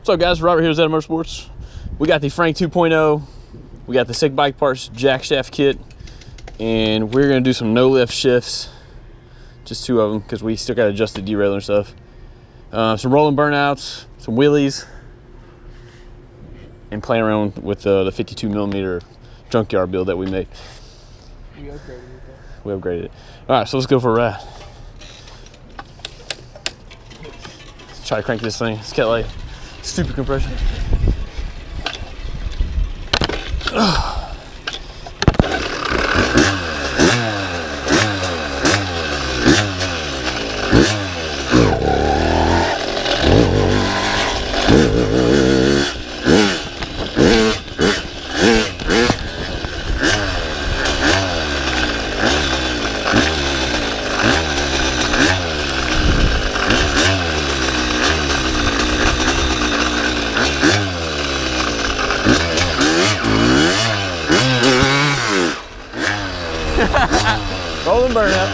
What's up, guys? Robert here with Zeda Motorsports. We got the Frank 2.0. We got the Sick Bike Parts jack shaft kit, and we're gonna do some no lift shifts, just 2 of them, because we still got to adjust the derailleur and stuff. Some rolling burnouts, some wheelies, and playing around with the 52mm junkyard build that we made. We upgraded it. All right, so let's go for a ride. Let's try to crank this thing. It's got like stupid compression. Rolling burnout.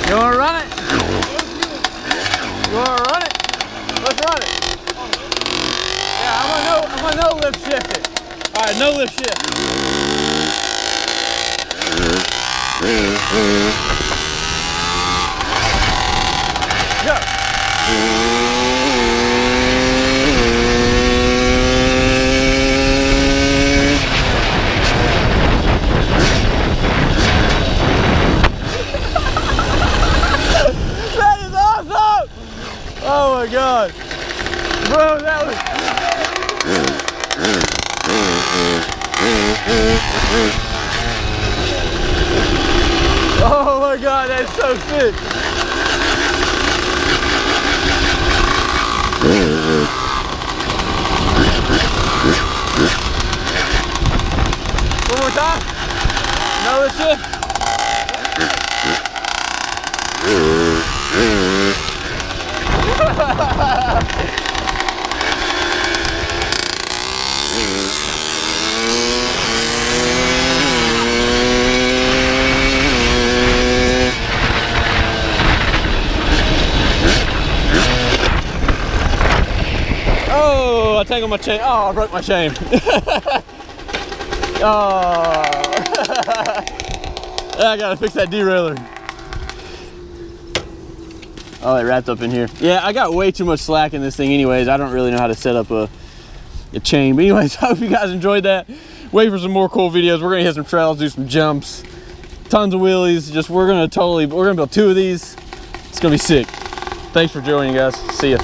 You wanna run it? You wanna run it? Let's run it. Yeah, I'm gonna no lift shift it. All right, no lift shift. Go. Oh my God, bro, that was... Oh my God, that's so sick. One more time. Another shift. Oh, I tangled my chain. Oh, I broke my chain. Oh. I gotta fix that derailleur. Oh, it wrapped up in here. Yeah, I got way too much slack in this thing anyways. I don't really know how to set up a chain. But anyways, I hope you guys enjoyed that. Wait for some more cool videos. We're gonna hit some trails, do some jumps, tons of wheelies. We're gonna build 2 of these. It's gonna be sick. Thanks for joining, guys. See ya.